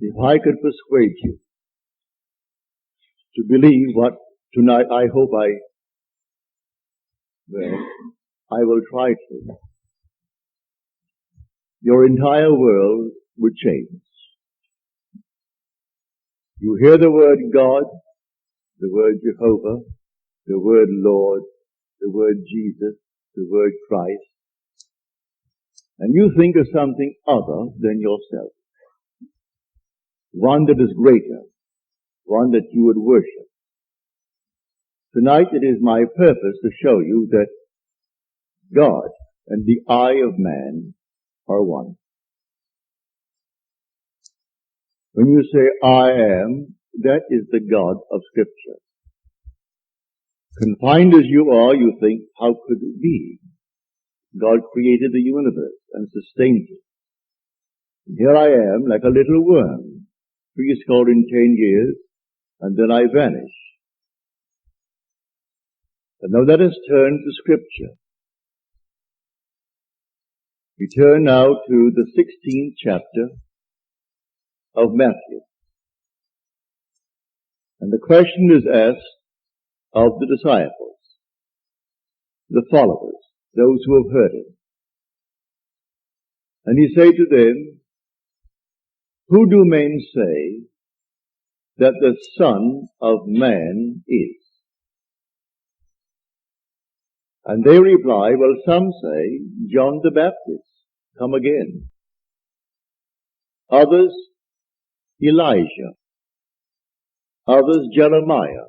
If I could persuade you to believe what tonight I hope I will try to, your entire world would change. You hear the word God, the word Jehovah, the word Lord, the word Jesus, the word Christ, and you think of something other than yourself. One that is greater, one that you would worship. Tonight it is my purpose to show you that God and the I of man are one. When you say I am, that is the God of Scripture. Confined as you are, you think, how could it be? God created the universe and sustains it. And here I am, like a little worm, 3 in 10 years, and then I vanish. And now let us turn to Scripture. We turn now to the 16th chapter of Matthew. And the question is asked of the disciples, the followers, those who have heard him. And he said to them, who do men say that the Son of Man is? And they reply, well, some say John the Baptist, come again. Others, Elijah. Others, Jeremiah,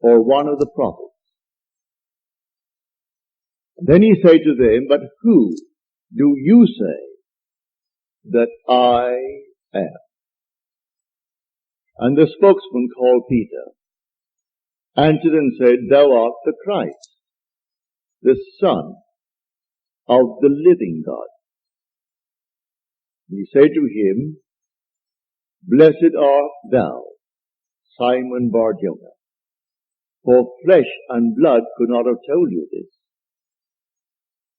or one of the prophets. And then he said to them, but who do you say that I am? And the spokesman called Peter answered and said, thou art the Christ, the Son of the living God. And he said to him, blessed art thou, Simon Bar-Jonah, for flesh and blood could not have told you this,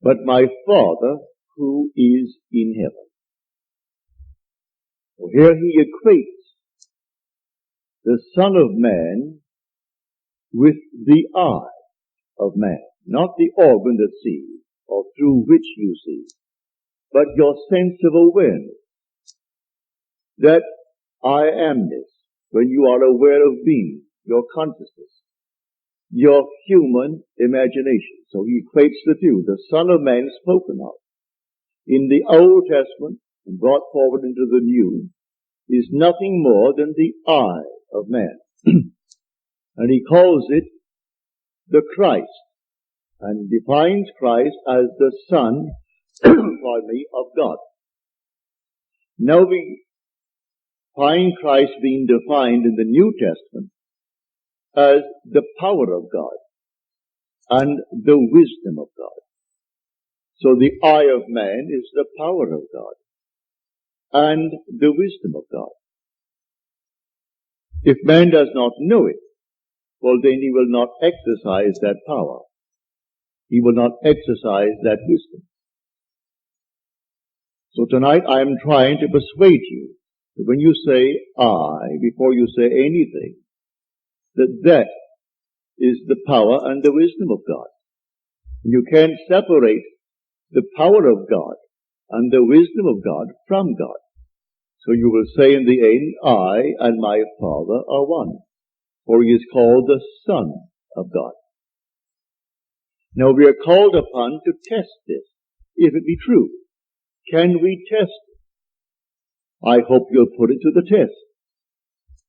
but my Father who is in heaven. So here he equates the Son of Man with the eye of man, not the organ that sees or through which you see, but your sense of awareness, that I amness, when you are aware of being, your consciousness, your human imagination. So he equates the two. The Son of Man spoken of in the Old Testament and brought forward into the New is nothing more than the eye of man. And he calls it the Christ and defines Christ as the Son, of God. Now we find Christ being defined in the New Testament as the power of God and the wisdom of God. So the eye of man is the power of God and the wisdom of God. If man does not know it, well, then he will not exercise that power. He will not exercise that wisdom. So tonight I am trying to persuade you that when you say I, before you say anything, that is the power and the wisdom of God. You can't separate the power of God and the wisdom of God from God. So you will say in the end, I and my Father are one, for he is called the Son of God. Now we are called upon to test this, if it be true. Can we test it? I hope you'll put it to the test.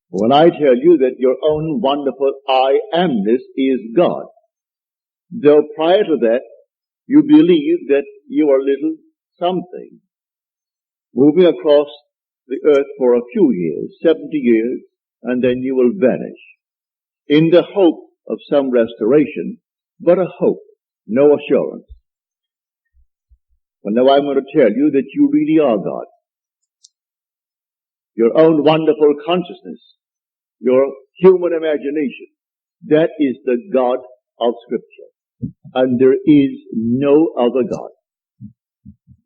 When I tell you that your own wonderful I amness is God, though prior to that you believe that you are little something, moving across the earth for a few years, 70 years, and then you will vanish, in the hope of some restoration, but a hope, no assurance. Well, now I'm going to tell you that you really are God. Your own wonderful consciousness, your human imagination, that is the God of Scripture. And there is no other God.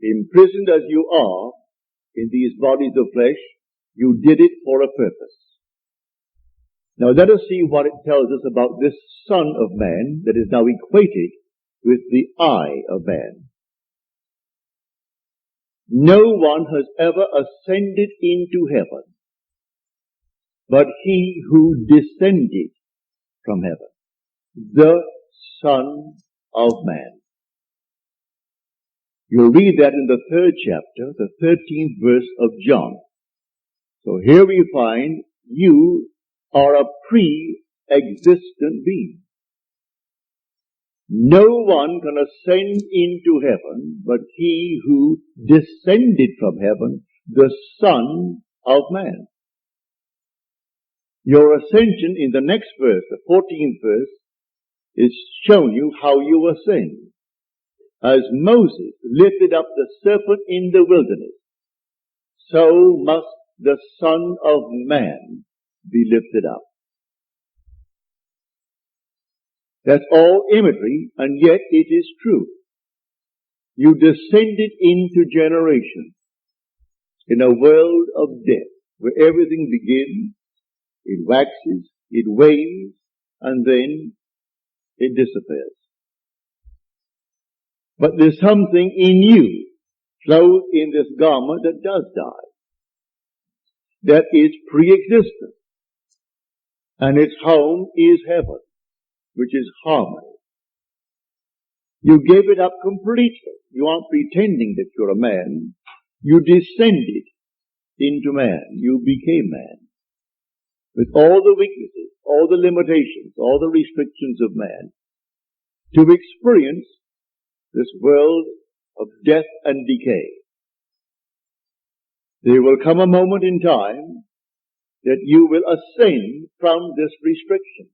Imprisoned as you are in these bodies of flesh, You did it for a purpose. Now let us see what it tells us about this Son of Man that is now equated with the eye of man. No one has ever ascended into heaven but he who descended from heaven, the Son of Man. You'll read that in the 3rd chapter, the 13th verse of John. So here we find you are a pre-existent being. No one can ascend into heaven but he who descended from heaven, the Son of Man. Your ascension in the next verse, the 14th verse, is shown you how you ascend. As Moses lifted up the serpent in the wilderness, so must the Son of Man be lifted up. That's all imagery, and yet it is true. You descended into generation in a world of death, where everything begins, it waxes, it wanes, and then it disappears. But there's something in you, clothed in this garment, that does die. That is pre-existent. And its home is heaven, which is harmony. You gave it up completely. You aren't pretending that you're a man. You descended into man. You became man. With all the weaknesses, all the limitations, all the restrictions of man, to experience this world of death and decay. There will come a moment in time that you will ascend from this restriction,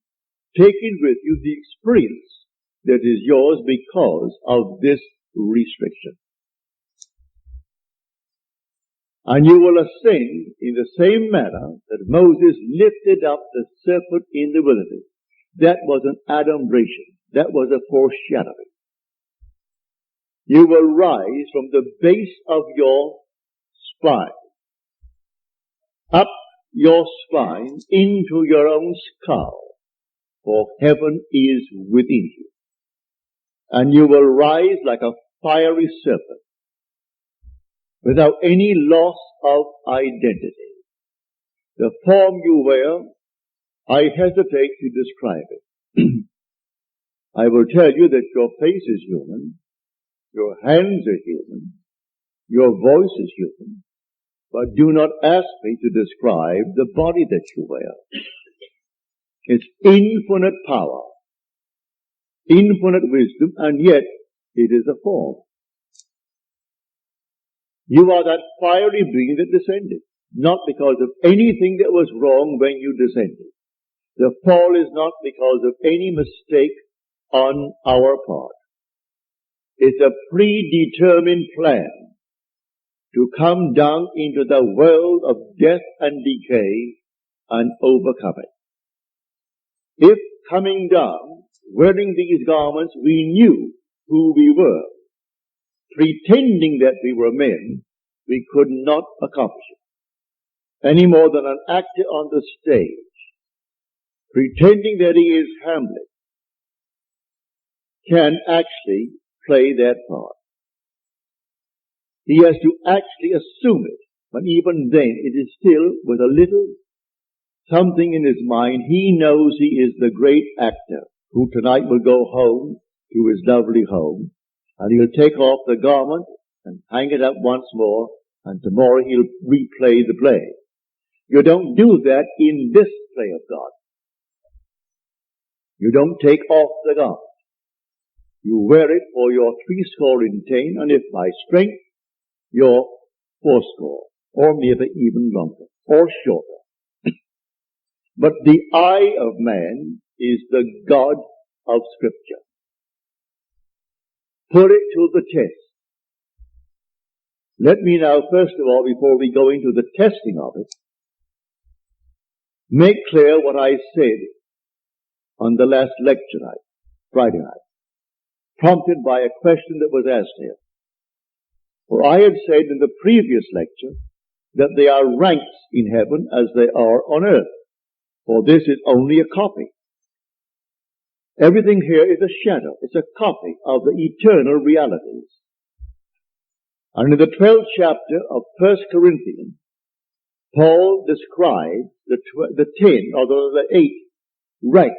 taking with you the experience that is yours because of this restriction. And you will ascend in the same manner that Moses lifted up the serpent in the wilderness. That was an adumbration. That was a foreshadowing. You will rise from the base of your spine, up your spine into your own skull, for heaven is within you. And you will rise like a fiery serpent, without any loss of identity. The form you wear, I hesitate to describe it. I will tell you that your face is human, your hands are human, your voice is human, but do not ask me to describe the body that you wear. It's infinite power, infinite wisdom, and yet it is a form. You are that fiery being that descended, not because of anything that was wrong when you descended. The fall is not because of any mistake on our part. It's a predetermined plan to come down into the world of death and decay and overcome it. If coming down, wearing these garments, we knew who we were, pretending that we were men, we could not accomplish it. Any more than an actor on the stage, pretending that he is Hamlet, can actually play that part. He has to actually assume it, but even then it is still with a little something in his mind. He knows he is the great actor who tonight will go home to his lovely home, and he'll take off the garment and hang it up once more, and tomorrow he'll replay the play. You don't do that in this play of God. You don't take off the garment. You wear it for your 10, and if by strength, your 40, or maybe even longer, or shorter. But the eye of man is the God of Scripture. Put it to the test. Let me now, first of all, before we go into the testing of it, make clear what I said on the last lecture night, Friday night, prompted by a question that was asked here. For I had said in the previous lecture that there are ranks in heaven as there are on earth, for this is only a copy. Everything here is a shadow. It's a copy of the eternal realities. And in the 12th chapter of 1 Corinthians, Paul describes the 10 or the 8 ranks.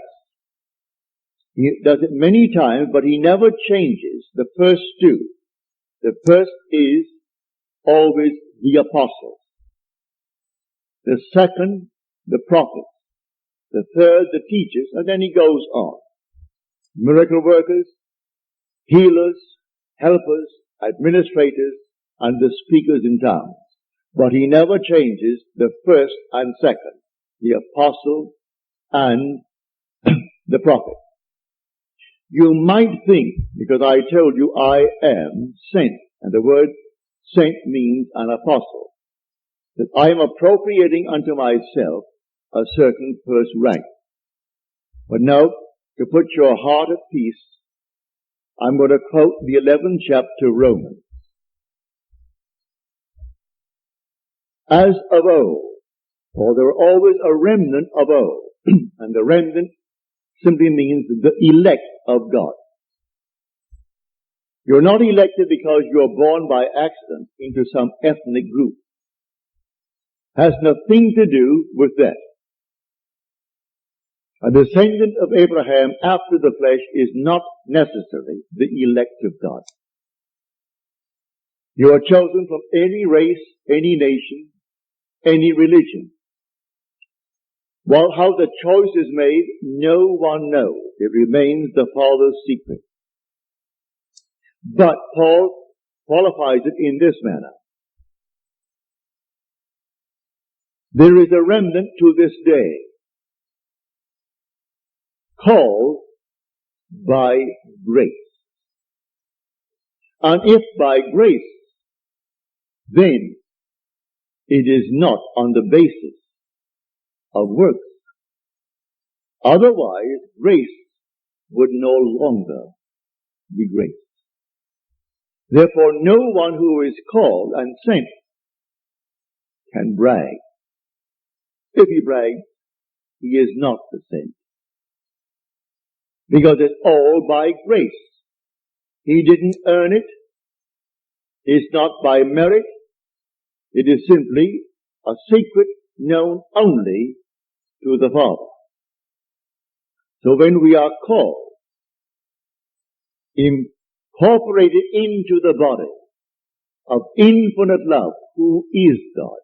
He does it many times, but he never changes the first 2. The first is always the apostles. The second, the prophets. The third, the teachers, and then he goes on. Miracle workers, healers, helpers, administrators, and the speakers in tongues. But he never changes the first and second, the apostle and the prophet. You might think, because I told you I am sent, and the word sent means an apostle, that I am appropriating unto myself a certain first rank. But now, to put your heart at peace, I'm going to quote the 11th chapter of Romans. As of old, for there are always a remnant of old, and the remnant simply means the elect of God. You're not elected because you're born by accident into some ethnic group. Has nothing to do with that. A descendant of Abraham after the flesh is not necessarily the elect of God. You are chosen from any race, any nation, any religion. Well, how the choice is made, no one knows. It remains the Father's secret. But Paul qualifies it in this manner. There is a remnant to this day, called by grace. And if by grace, then it is not on the basis of works. Otherwise, grace would no longer be grace. Therefore, no one who is called and sent can brag. If he brags, he is not the sent. Because it's all by grace. He didn't earn it. It's not by merit. It is simply a secret known only to the Father. So when we are called, incorporated into the body of infinite love, who is God,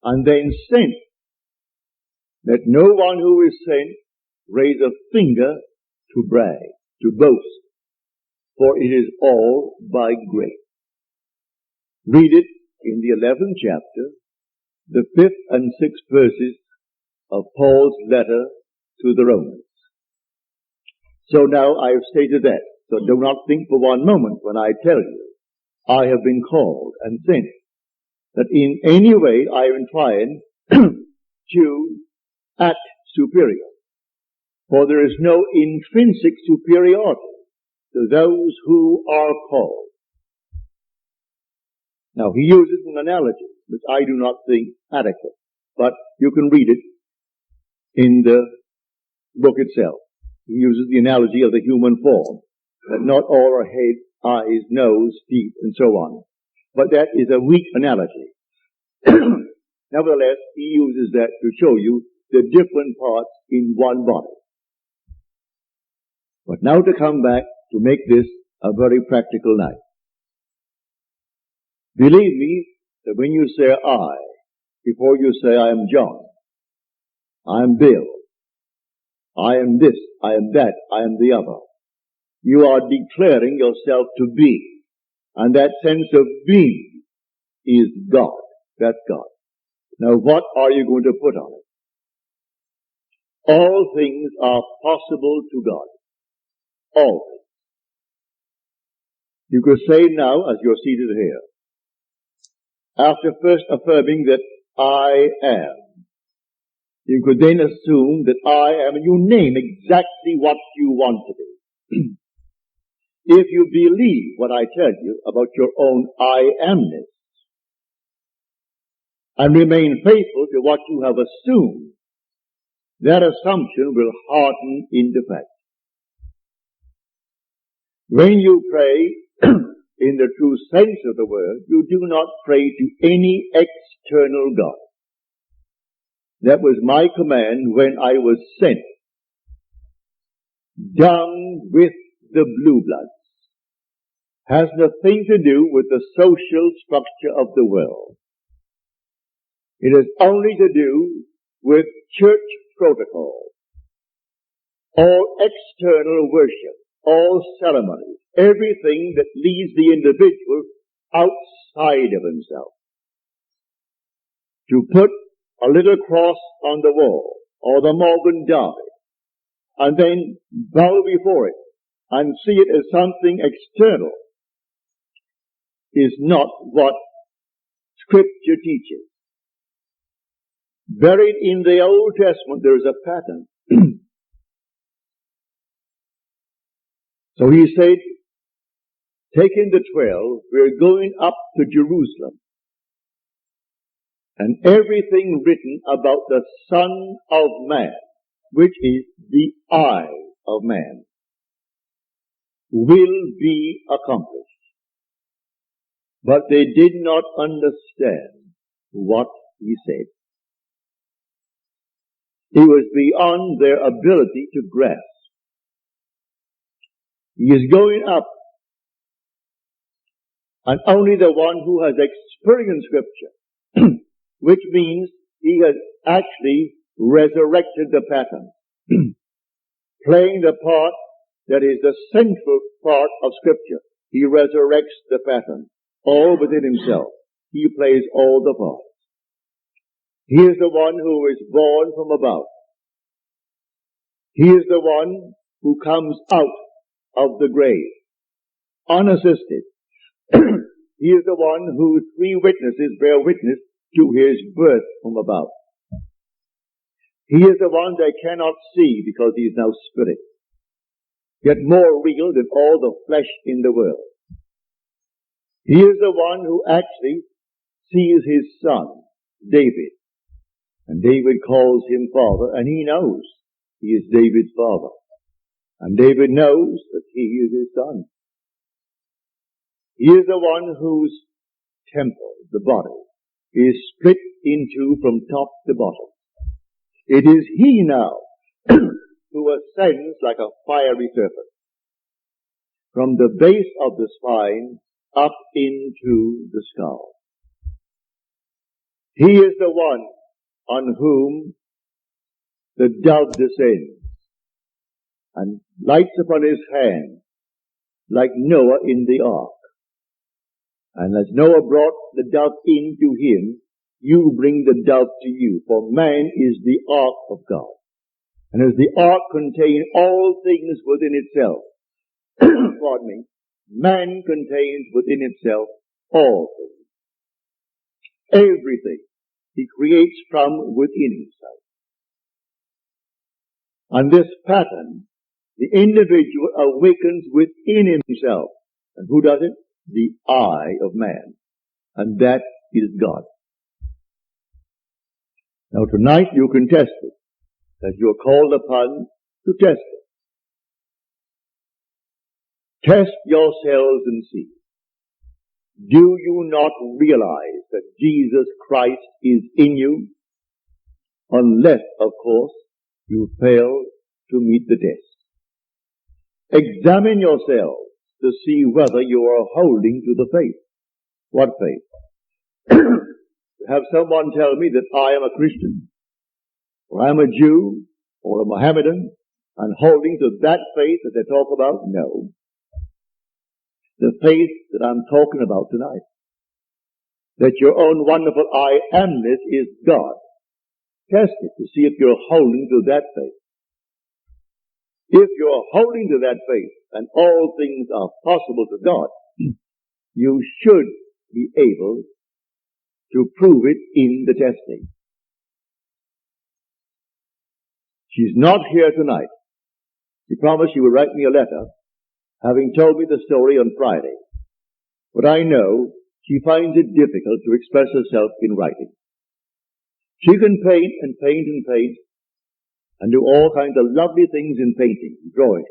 and then sent, let no one who is sent raise a finger to brag, to boast, for it is all by grace. Read it in the 11th chapter, the 5th and 6th verses of Paul's letter to the Romans. So now I have stated that. So do not think for one moment when I tell you I have been called and sent that in any way I am trying to act superior. For there is no intrinsic superiority to those who are called. Now he uses an analogy which I do not think adequate, but you can read it in the book itself. He uses the analogy of the human form, that not all are head, eyes, nose, feet, and so on. But that is a weak analogy. Nevertheless, he uses that to show you the different parts in one body. But now to come back to make this a very practical night. Believe me that when you say I, before you say I am John, I am Bill, I am this, I am that, I am the other, you are declaring yourself to be. And that sense of being is God. That's God. Now what are you going to put on it? All things are possible to God. All things. You could say now, as you're seated here, after first affirming that I am, you could then assume that I am, and you name exactly what you want to be. If you believe what I tell you about your own I amness, and remain faithful to what you have assumed, that assumption will harden into fact. When you pray in the true sense of the word, you do not pray to any external God. That was my command when I was sent down with the blue bloods. Has nothing to do with the social structure of the world. It has only to do with church protocol. All external worship, all ceremonies, everything that leads the individual outside of himself. To put a little cross on the wall, or the Morgan Derby, and then bow before it, and see it as something external, is not what Scripture teaches. Buried in the Old Testament, there is a pattern. So he said, taking the 12, we're going up to Jerusalem. And everything written about the Son of Man, which is the eye of man, will be accomplished. But they did not understand what he said. It was beyond their ability to grasp. He is going up, and only the one who has experienced Scripture, which means he has actually resurrected the pattern, playing the part that is the central part of Scripture. He resurrects the pattern, all within himself. He plays all the parts. He is the one who is born from above. He is the one who comes out of the grave, unassisted. He is the one whose 3 witnesses bear witness to his birth from above. He is the one they cannot see because he is now spirit, yet more real than all the flesh in the world. He is the one who actually sees his son, David, and David calls him father, and he knows he is David's father. And David knows that he is his son. He is the one whose temple, the body, is split into from top to bottom. It is he now who ascends like a fiery serpent from the base of the spine up into the skull. He is the one on whom the dove descends and lights upon his hand like Noah in the ark. And as Noah brought the dove into him, you bring the dove to you, for man is the ark of God. And as the ark contains all things within itself, pardon me, man contains within itself all things. Everything he creates from within himself. And this pattern, the individual awakens within himself. And who does it? The eye of man. And that is God. Now tonight you can test it, as you are called upon to test it. Test yourselves and see. Do you not realize that Jesus Christ is in you? Unless, of course, you fail to meet the test. Examine yourselves to see whether you are holding to the faith. What faith? Have someone tell me that I am a Christian, or I'm a Jew, or a Mohammedan, and holding to that faith that they talk about? No. The faith that I'm talking about tonight. That your own wonderful I amness is God. Test it to see if you're holding to that faith. If you're holding to that faith, and all things are possible to God, you should be able to prove it in the testing. She's not here tonight. She promised she would write me a letter, having told me the story on Friday. But I know she finds it difficult to express herself in writing. She can paint and paint and paint and do all kinds of lovely things in painting, drawing.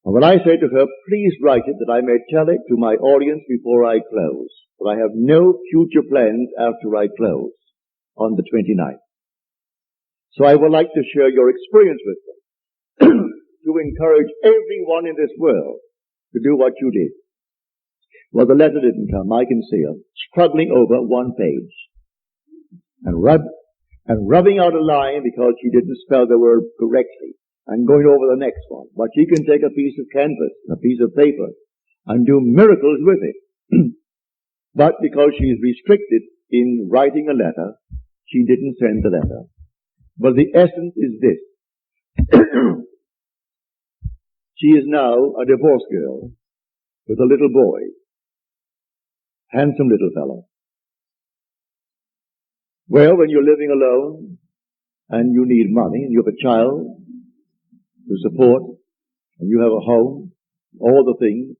And when I say to her, please write it that I may tell it to my audience before I close, for I have no future plans after I close on the 29th. So I would like to share your experience with them, to encourage everyone in this world to do what you did. Well, the letter didn't come. I can see her struggling over one page and rubbing out a line because she didn't spell the word correctly, and going over the next one. But she can take a piece of canvas, a piece of paper, and do miracles with it. But because she is restricted in writing a letter, she didn't send the letter. But the essence is this. She is now a divorced girl with a little boy. Handsome little fellow. Well, when you're living alone and you need money and you have a child to support and you have a home, all the things,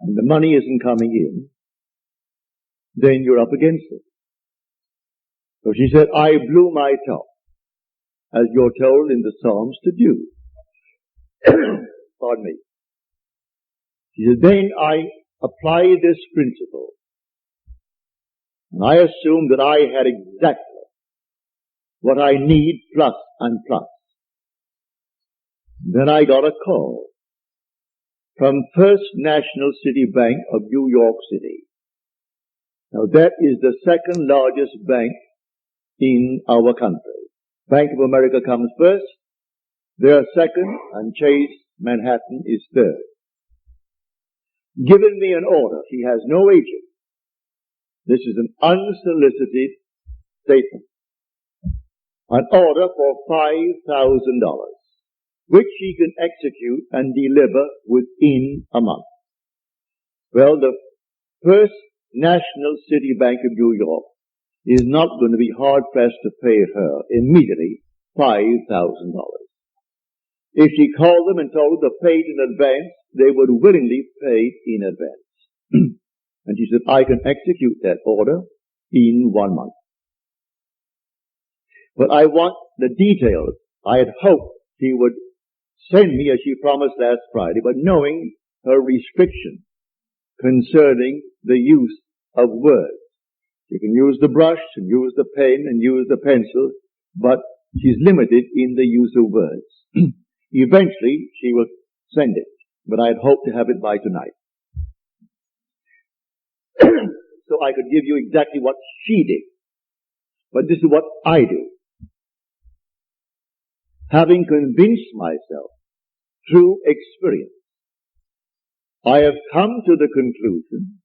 and the money isn't coming in, then you're up against it. So she said, I blew my top, as you're told in the Psalms to do. Pardon me. She said, then I applied this principle. And I assumed that I had exactly what I need plus and plus. Then I got a call from First National City Bank of New York City. Now that is the second largest bank in our country. Bank of America comes first, they are second, and Chase Manhattan is third. Given me an order. He has no agent. This is an unsolicited statement. An order for $5,000, which he can execute and deliver within a month. Well, the First National City Bank of New York is not going to be hard-pressed to pay her immediately $5,000. If she called them and told them to pay it in advance, they would willingly pay in advance. And she said, I can execute that order in 1 month. But I want the details. I had hoped she would send me as she promised last Friday, but knowing her restriction concerning the use of words. You can use the brush and use the pen and use the pencil, but she's limited in the use of words. Eventually, she will send it, but I had hoped to have it by tonight. So I could give you exactly what she did. But this is what I do. Having convinced myself through experience, I have come to the conclusion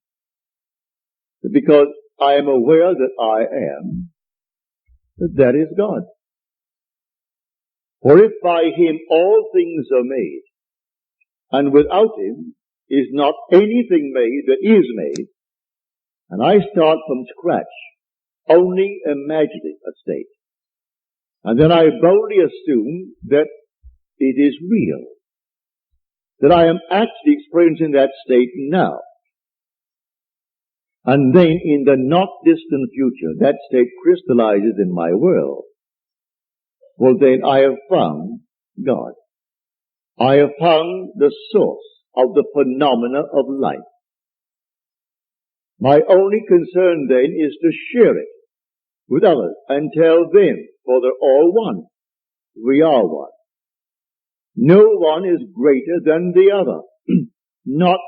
that because I am aware that I am, that is God. For if by him all things are made, and without him is not anything made that is made, and I start from scratch, only imagining a state, and then I boldly assume that it is real, that I am actually experiencing that state now. And then in the not distant future, that state crystallizes in my world. Well, then I have found God. I have found the source of the phenomena of life. My only concern then is to share it with others and tell them, for they're all one. We are one. No one is greater than the other, not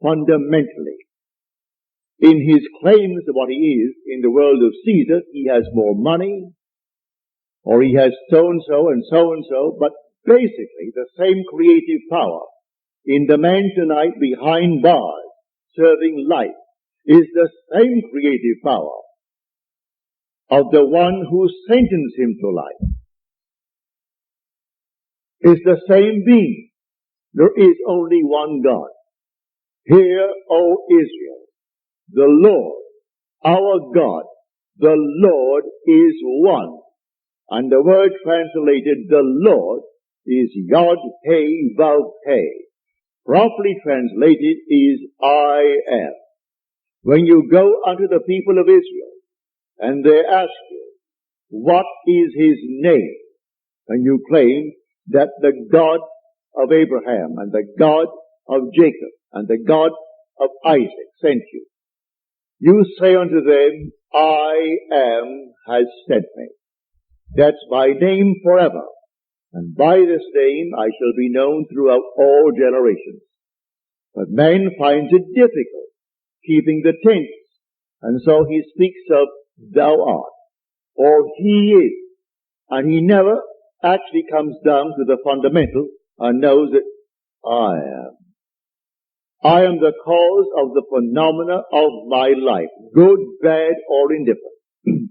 fundamentally. In his claims of what he is in the world of Caesar, he has more money, or he has so-and-so and so-and-so, but basically the same creative power in the man tonight behind bars serving life is the same creative power of the one who sentenced him to life. Is the same being. There is only one God. Hear, O Israel, the Lord, our God, the Lord is one. And the word translated, the Lord, is Yod He Vav He. Properly translated is I am. When you go unto the people of Israel, and they ask you, what is his name? And you claim that the God of Abraham and the God of Jacob and the God of Isaac sent you. You say unto them, I am has sent me. That's my name forever. And by this name I shall be known throughout all generations. But man finds it difficult keeping the tense. And so he speaks of thou art, or he is. And he never actually comes down to the fundamental and knows that I am. I am the cause of the phenomena of my life, good, bad, or indifferent.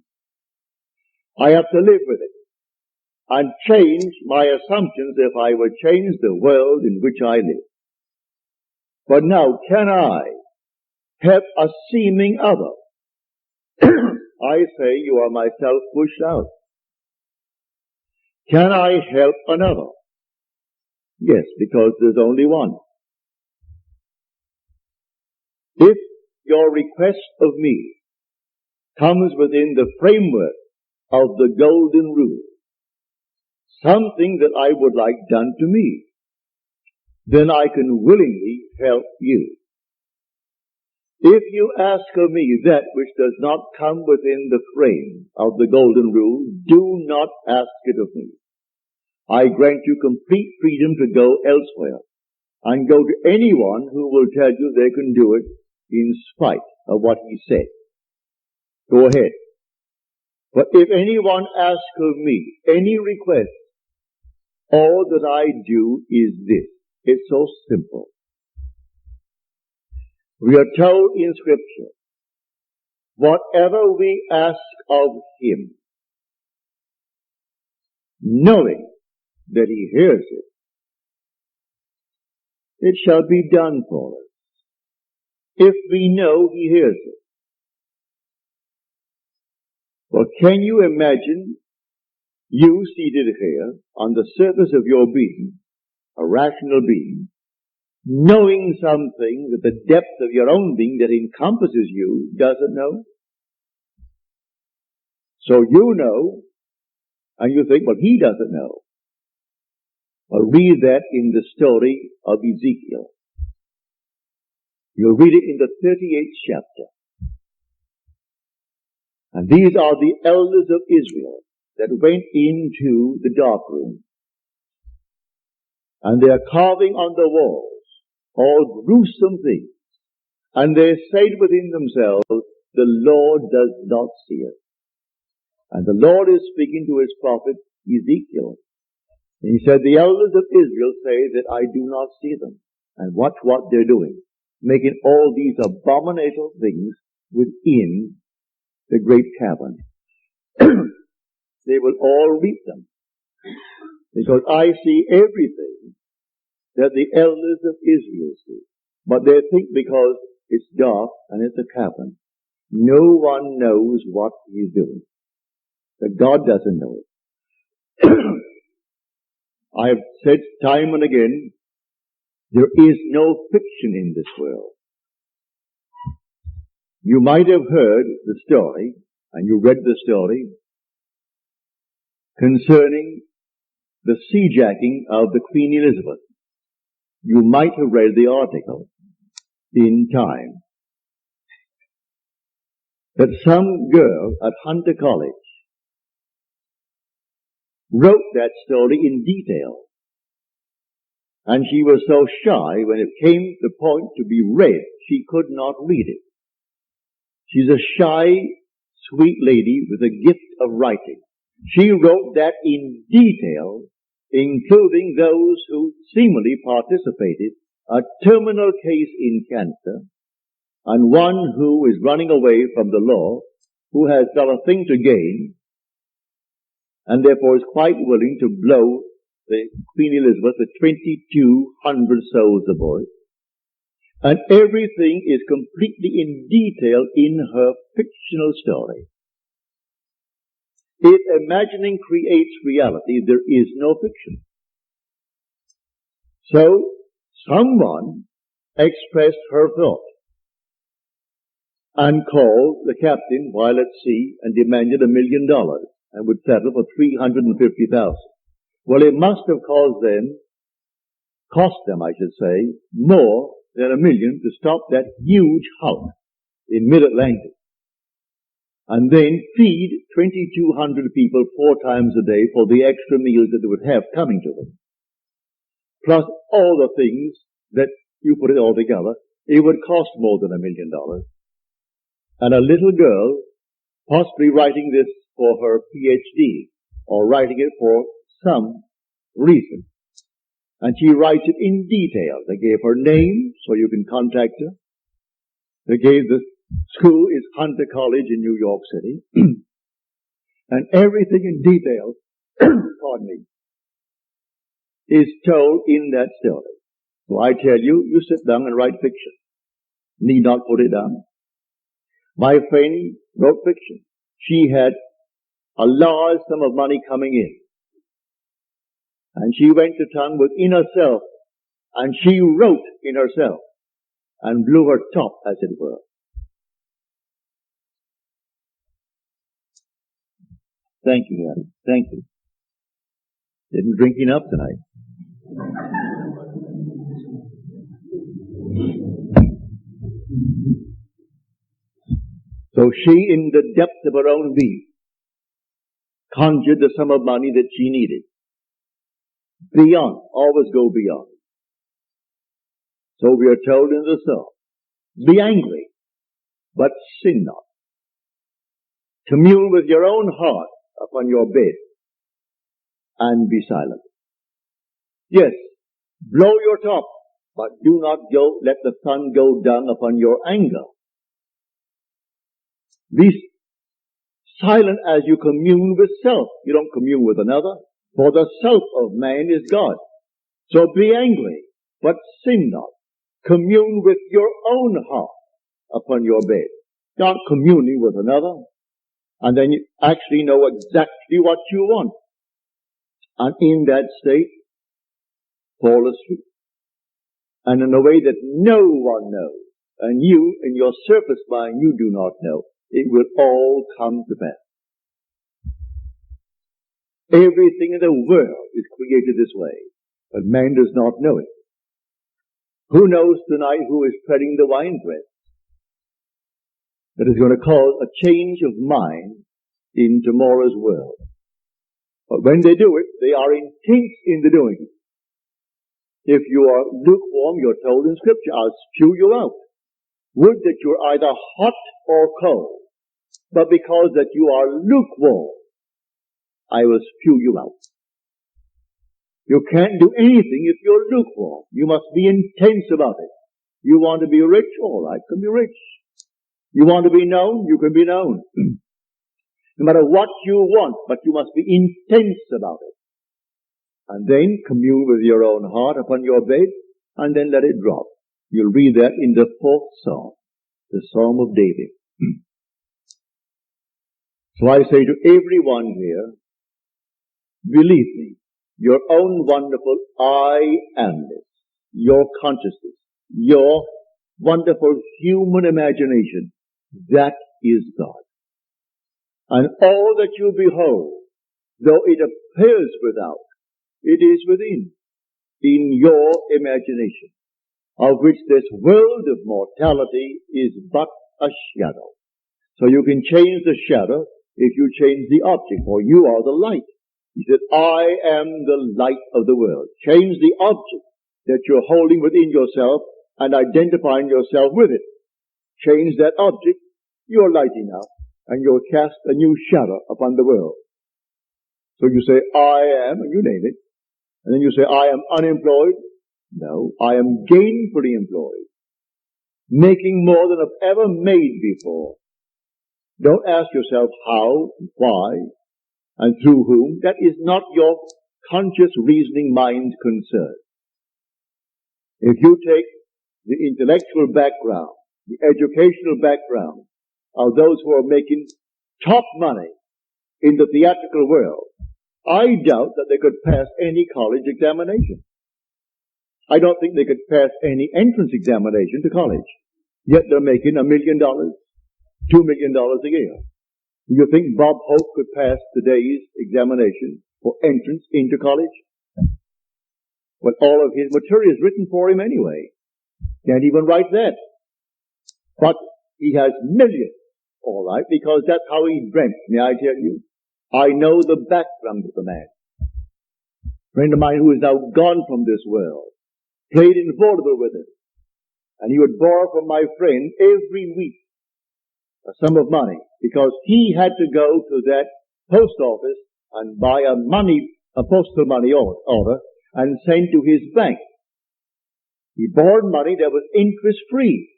I have to live with it and change my assumptions if I would change the world in which I live. But now, can I help a seeming other? I say you are myself pushed out. Can I help another? Yes, because there's only one. If your request of me comes within the framework of the golden rule, something that I would like done to me, then I can willingly help you. If you ask of me that which does not come within the frame of the golden rule, do not ask it of me. I grant you complete freedom to go elsewhere and go to anyone who will tell you they can do it in spite of what he said. Go ahead. But if anyone asks of me any request, all that I do is this. It's so simple. We are told in Scripture, whatever we ask of him, knowing that he hears it, it shall be done for us. If we know he hears it. Well, can you imagine you seated here on the surface of your being, a rational being, knowing something that the depth of your own being that encompasses you doesn't know? So you know, and you think, well, he doesn't know. Well, read that in the story of Ezekiel. You'll read it in the 38th chapter. And these are the elders of Israel that went into the dark room. And they are carving on the walls all gruesome things. And they said within themselves, the Lord does not see us. And the Lord is speaking to his prophet Ezekiel. And he said, the elders of Israel say that I do not see them. And watch what they're doing. Making all these abominable things within the great cavern. They will all reap them. Because I see everything that the elders of Israel see. But they think because it's dark and it's a cavern, no one knows what he's doing. That God doesn't know it. I have said time and again, there is no fiction in this world. You might have heard the story, and you read the story, concerning the sea-jacking of the Queen Elizabeth. You might have read the article in Time that some girl at Hunter College wrote that story in detail. And she was so shy when it came to the point to be read, she could not read it. She's a shy, sweet lady with a gift of writing. She wrote that in detail, including those who seemingly participated, a terminal case in cancer, and one who is running away from the law, who has got a thing to gain, and therefore is quite willing to blow the Queen Elizabeth with 2,200 souls aboard. And everything is completely in detail in her fictional story. If imagining creates reality, there is no fiction. So, someone expressed her thought. and called the captain while at sea and demanded $1 million and would settle for $350,000. Well, it must have cost them, more than $1 million to stop that huge hulk in mid-Atlantic and then feed 2,200 people 4 times a day for the extra meals that they would have coming to them. Plus all the things that you put it all together, it would cost more than $1 million. And a little girl, possibly writing this for her PhD, or writing it for some reason, and she writes it in detail. They gave her name, so you can contact her. They gave the school is Hunter College in New York City, and everything in detail, pardon me, is told in that story. So I tell you, you sit down and write fiction. Need not put it down. My friend wrote fiction. She had a large sum of money coming in. And she went to town within herself, and she wrote in herself, and blew her top, as it were. Thank you, Daddy. Thank you. Didn't drink enough tonight. So she, in the depth of her own being, conjured the sum of money that she needed. Beyond, always go beyond. So we are told in the psalm, be angry, but sin not. Commune with your own heart upon your bed, and be silent. Yes, blow your top, but do not let the sun go down upon your anger. Be silent as you commune with self. You don't commune with another, for the self of man is God. So be angry, but sin not. Commune with your own heart upon your bed. Not communing with another, and then you actually know exactly what you want. And in that state, fall asleep. And in a way that no one knows, and you, in your surface mind, you do not know, it will all come to pass. Everything in the world is created this way, but man does not know it. Who knows tonight who is treading the winepress that is going to cause a change of mind in tomorrow's world? But when they do it, they are intense in the doing it. If you are lukewarm, you're told in Scripture, I'll spew you out. Would that you are either hot or cold. But because that you are lukewarm, I will spew you out. You can't do anything if you're lukewarm. You must be intense about it. You want to be rich? All right, you can be rich. You want to be known? You can be known. No matter what you want, but you must be intense about it. And then commune with your own heart upon your bed, and then let it drop. You'll read that in the 4th Psalm, the Psalm of David. So I say to everyone here, believe me, your own wonderful I amness, your consciousness, your wonderful human imagination, that is God. And all that you behold, though it appears without, it is within, in your imagination, of which this world of mortality is but a shadow. So you can change the shadow if you change the object, for you are the light. He said, I am the light of the world. Change the object that you're holding within yourself and identifying yourself with it. Change that object, you're light enough, and you'll cast a new shadow upon the world. So you say, I am, and you name it. And then you say, I am unemployed. No, I am gainfully employed. Making more than I've ever made before. Don't ask yourself how, and why, and through whom. That is not your conscious reasoning mind's concern. If you take the intellectual background, the educational background of those who are making top money in the theatrical world, I doubt that they could pass any college examination. I don't think they could pass any entrance examination to college. Yet they're making $1 million, $2 $2 million a year. Do you think Bob Hope could pass today's examination for entrance into college? Well, all of his material is written for him anyway. Can't even write that. But he has millions, all right, because that's how he dreamt. May I tell you? I know the background of the man. A friend of mine who is now gone from this world played in vaudeville with him. And he would borrow from my friend every week a sum of money because he had to go to that post office and buy a postal money order and send to his bank. He borrowed money that was interest free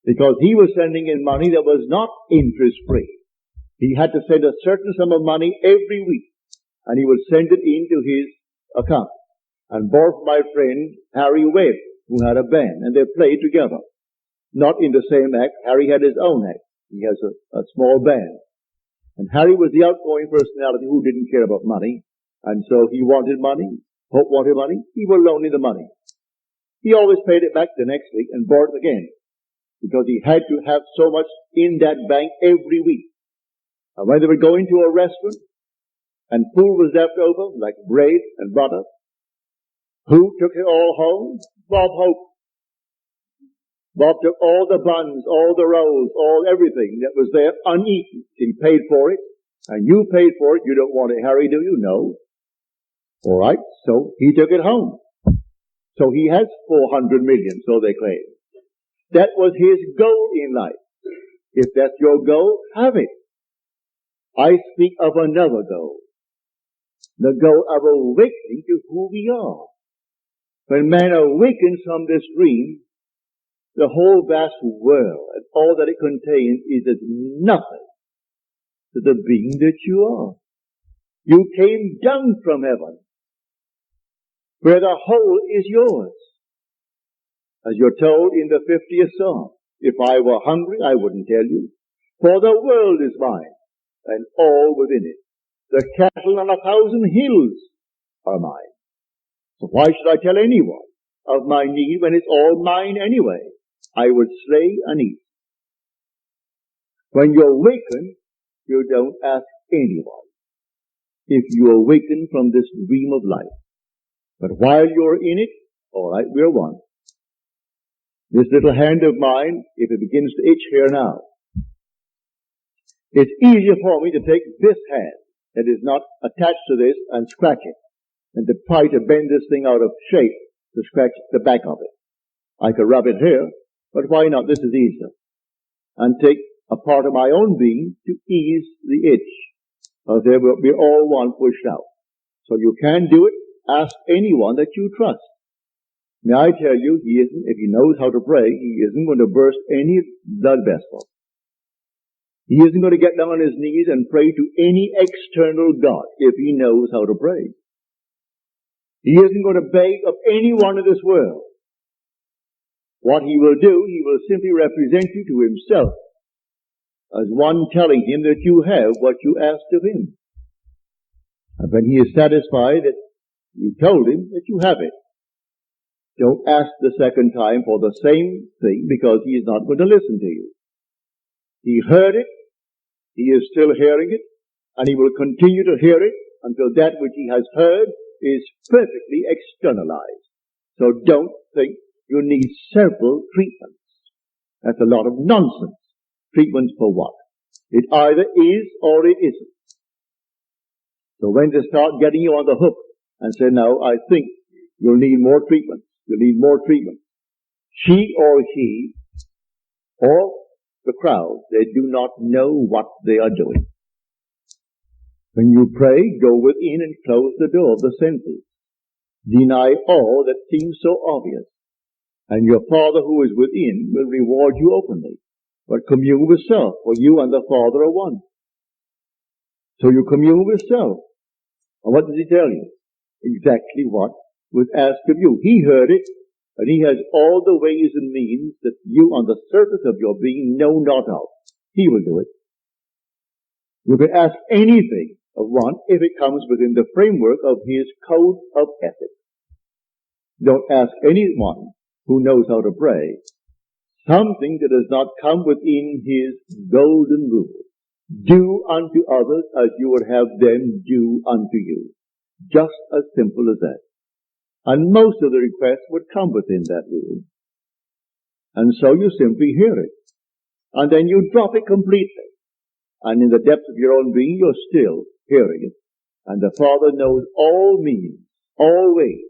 because he was sending in money that was not interest free. He had to send a certain sum of money every week and he would send it into his account and borrow from my friend Harry Webb, who had a band, and they played together. Not in the same act. Harry had his own act. He has a small band. And Harry was the outgoing personality who didn't care about money. And so he wanted money. Hope wanted money. He would loan him the money. He always paid it back the next week and borrowed it again. Because he had to have so much in that bank every week. And when they would go into a restaurant and food was left over, like bread and butter, who took it all home? Bob Hope. Bob took all the buns, all the rolls, everything that was there uneaten. He paid for it, and you paid for it. You don't want it, Harry, do you? No. All right, so he took it home. So he has 400 million, so they claim. That was his goal in life. If that's your goal, have it. I speak of another goal. The goal of awakening to who we are. When man awakens from this dream, the whole vast world and all that it contains is as nothing to the being that you are. You came down from heaven, where the whole is yours. As you're told in the 50th Psalm, if I were hungry, I wouldn't tell you, for the world is mine, and all within it. The cattle on 1,000 hills are mine. So why should I tell anyone of my need when it's all mine anyway? I would slay and eat. When you awaken, you don't ask anyone if you awaken from this dream of life. But while you're in it, all right, we're one. This little hand of mine, if it begins to itch here now, it's easier for me to take this hand that is not attached to this and scratch it, and to try to bend this thing out of shape to scratch the back of it. I could rub it here, but why not? This is easier. And take a part of my own being to ease the itch. There will be all one pushed out. So you can do it. Ask anyone that you trust. May I tell you, if he knows how to pray, he isn't going to burst any blood vessel. He isn't going to get down on his knees and pray to any external God if he knows how to pray. He isn't going to beg of anyone in this world. What he will do, he will simply represent you to himself as one telling him that you have what you asked of him. And when he is satisfied that you told him that you have it, don't ask the second time for the same thing because he is not going to listen to you. He heard it, he is still hearing it, and he will continue to hear it until that which he has heard is perfectly externalized. So don't think you need several treatments. That's a lot of nonsense. Treatments for what? It either is or it isn't. So when they start getting you on the hook and say, no, I think you'll need more treatment. You'll need more treatment. She or he or the crowd, they do not know what they are doing. When you pray, go within and close the door of the senses. Deny all that seems so obvious. And your Father who is within will reward you openly. But commune with self, for you and the Father are one. So you commune with self. And what does he tell you? Exactly what was asked of you. He heard it, and he has all the ways and means that you on the surface of your being know not of. He will do it. You can ask anything of one if it comes within the framework of his code of ethics. Don't ask anyone who knows how to pray something that does not come within his golden rule. Do unto others as you would have them do unto you. Just as simple as that. And most of the requests would come within that rule. And so you simply hear it. And then you drop it completely. And in the depths of your own being, you're still hearing it. And the Father knows all means, all ways.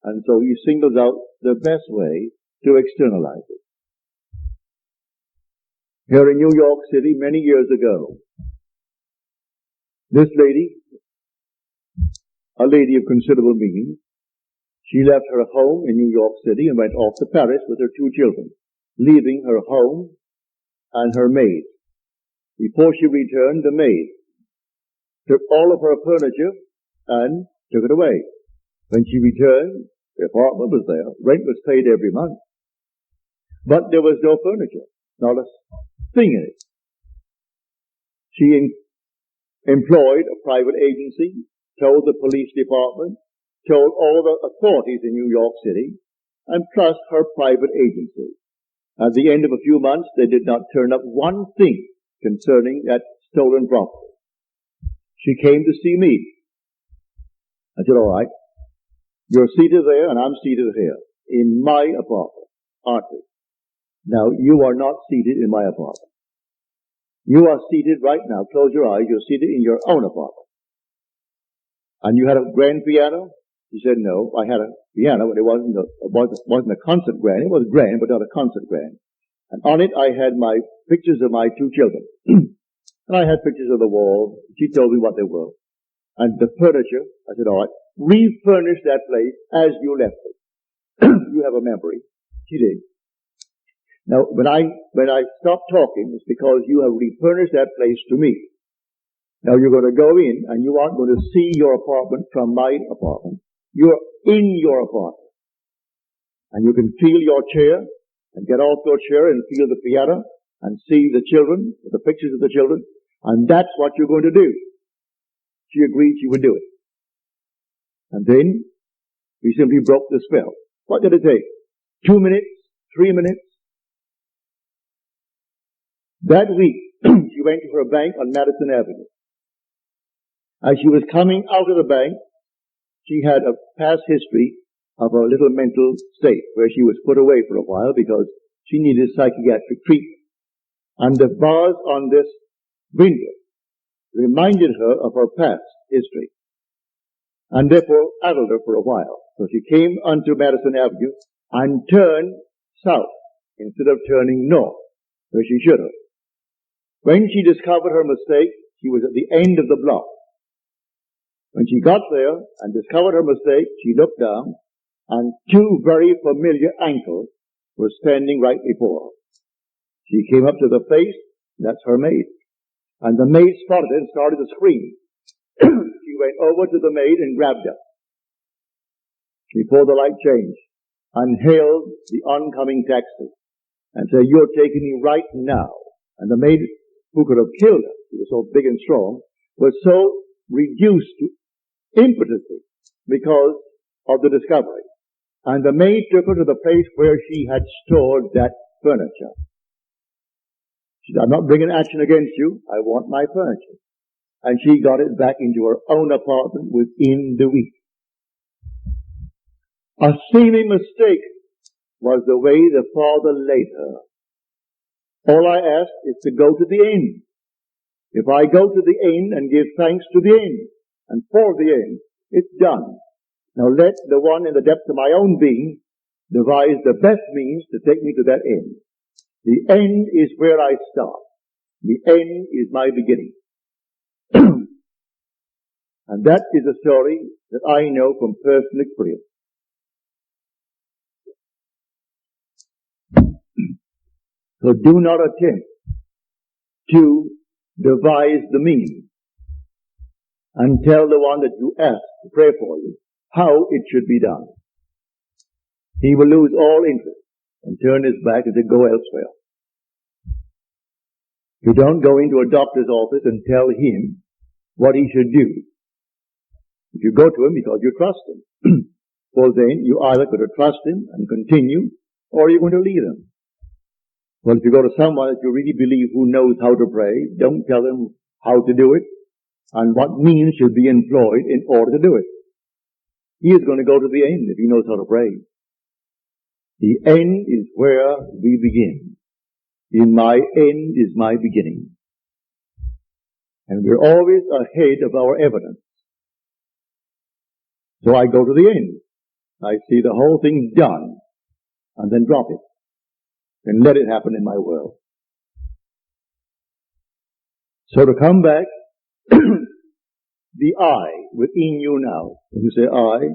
And so he singles out the best way to externalize it. Here in New York City, many years ago, this lady, a lady of considerable means, she left her home in New York City and went off to Paris with her 2 children, leaving her home and her maid. Before she returned, the maid took all of her furniture and took it away. When she returned, the apartment was there. Rent was paid every month. But there was no furniture, not a thing in it. She employed a private agency, told the police department, told all the authorities in New York City, and plus her private agency. At the end of a few months, they did not turn up one thing concerning that stolen property. She came to see me. I said, all right, you're seated there and I'm seated here in my apartment, aren't we? Now, you are not seated in my apartment. You are seated right now. Close your eyes. You're seated in your own apartment. And you had a grand piano? She said, no, I had a piano, but it wasn't a concert grand. It was grand, but not a concert grand. And on it, I had my pictures of my 2 children. And I had pictures of the wall. She told me what they were. And the furniture, I said, all right, refurnish that place as you left it. You have a memory. She did. Now, when I stopped talking, it's because you have refurnished that place to me. Now you're going to go in and you aren't going to see your apartment from my apartment. You're in your apartment. And you can feel your chair and get off your chair and feel the piano and see the children, the pictures of the children. And that's what you're going to do. She agreed she would do it. And then we simply broke the spell. What did it take? 2 minutes? 3 minutes? That week, she went to her bank on Madison Avenue. As she was coming out of the bank, she had a past history of a little mental state where she was put away for a while because she needed psychiatric treatment. And the bars on this window reminded her of her past history and therefore addled her for a while. So she came onto Madison Avenue and turned south instead of turning north where she should have. When she discovered her mistake, she was at the end of the block. When she got there and discovered her mistake, she looked down and 2 very familiar ankles were standing right before her. She came up to the face, that's her maid. And the maid spotted it and started to scream. She went over to the maid and grabbed her before the light changed and hailed the oncoming taxi and said, you're taking me right now. And the maid, who could have killed her, she was so big and strong, was so reduced to impotency because of the discovery. And the maid took her to the place where she had stored that furniture. She said, I'm not bringing action against you. I want my furniture. And she got it back into her own apartment within the week. A seeming mistake was the way the Father laid her. All I ask is to go to the end. If I go to the end and give thanks to the end and for the end, it's done. Now let the one in the depths of my own being devise the best means to take me to that end. The end is where I start. The end is my beginning. And that is a story that I know from personal experience. So do not attempt to devise the means and tell the one that you ask to pray for you how it should be done. He will lose all interest and turn his back and say, go elsewhere. You don't go into a doctor's office and tell him what he should do. If you go to him because you trust him, well then you either going to trust him and continue or you're going to leave him. Well, if you go to someone that you really believe who knows how to pray, don't tell them how to do it and what means should be employed in order to do it. He is going to go to the end if he knows how to pray. The end is where we begin. In my end is my beginning. And we're always ahead of our evidence. So I go to the end. I see the whole thing done and then drop it and let it happen in my world. So to come back, the I within you now, when you say I,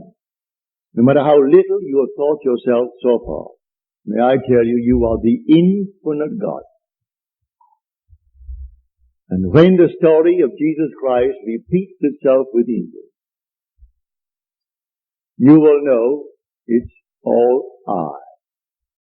no matter how little you have thought yourself so far, may I tell you, you are the infinite God. And when the story of Jesus Christ repeats itself within you, you will know it's all I.